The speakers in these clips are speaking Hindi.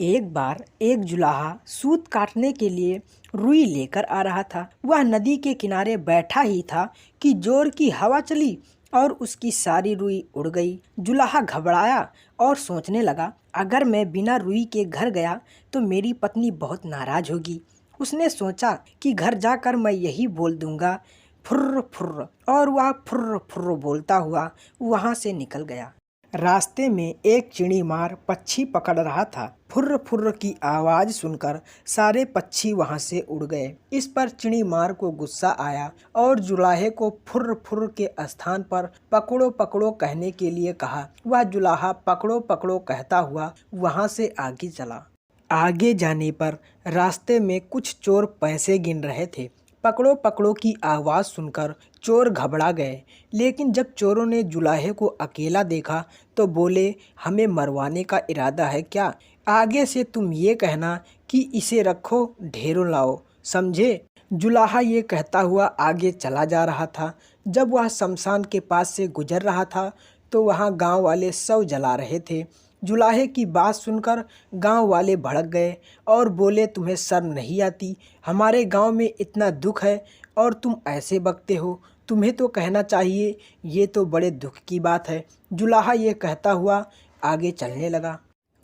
एक बार एक जुलाहा सूत काटने के लिए रुई लेकर आ रहा था। वह नदी के किनारे बैठा ही था कि जोर की हवा चली और उसकी सारी रुई उड़ गई। जुलाहा घबराया और सोचने लगा, अगर मैं बिना रुई के घर गया तो मेरी पत्नी बहुत नाराज होगी। उसने सोचा कि घर जाकर मैं यही बोल दूंगा, फुर्र फुर्र, और वह फुर्र फुर्र बोलता हुआ वहां से निकल गया। रास्ते में एक चिड़ीमार पक्षी पकड़ रहा था। फुर्र फुर्र की आवाज़ सुनकर सारे पक्षी वहां से उड़ गए। इस पर चिड़ीमार को गुस्सा आया और जुलाहे को फुर्र फुर्र के स्थान पर पकड़ो पकड़ो कहने के लिए कहा। वह जुलाहा पकड़ो पकड़ो कहता हुआ वहां से आगे चला। आगे जाने पर रास्ते में कुछ चोर पैसे गिन रहे थे। पकड़ो पकड़ो की आवाज़ सुनकर चोर घबरा गए, लेकिन जब चोरों ने जुलाहे को अकेला देखा तो बोले, हमें मरवाने का इरादा है क्या? आगे से तुम ये कहना कि इसे रखो, ढेरों लाओ, समझे? जुलाहा ये कहता हुआ आगे चला जा रहा था। जब वह शमशान के पास से गुजर रहा था तो वहाँ गांव वाले शव जला रहे थे। जुलाहे की बात सुनकर गांव वाले भड़क गए और बोले, तुम्हें शर्म नहीं आती? हमारे गांव में इतना दुख है और तुम ऐसे बकते हो। तुम्हें तो कहना चाहिए, ये तो बड़े दुख की बात है। जुलाहा ये कहता हुआ आगे चलने लगा।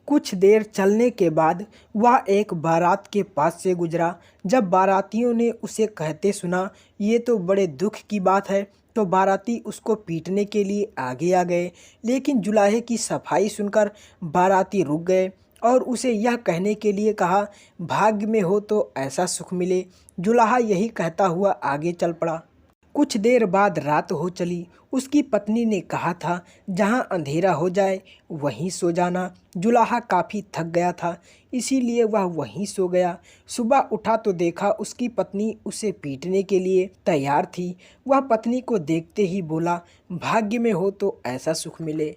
कुछ देर चलने के बाद वह एक बारात के पास से गुजरा। जब बारातियों ने उसे कहते सुना, ये तो बड़े दुख की बात है, तो बाराती उसको पीटने के लिए आगे आ गए। लेकिन जुलाहे की सफाई सुनकर बाराती रुक गए और उसे यह कहने के लिए कहा, भाग्य में हो तो ऐसा सुख मिले। जुलाहा यही कहता हुआ आगे चल पड़ा। कुछ देर बाद रात हो चली। उसकी पत्नी ने कहा था, जहाँ अंधेरा हो जाए वहीं सो जाना। जुलाहा काफ़ी थक गया था, इसीलिए वह वहीं सो गया। सुबह उठा तो देखा उसकी पत्नी उसे पीटने के लिए तैयार थी। वह पत्नी को देखते ही बोला, भाग्य में हो तो ऐसा सुख मिले।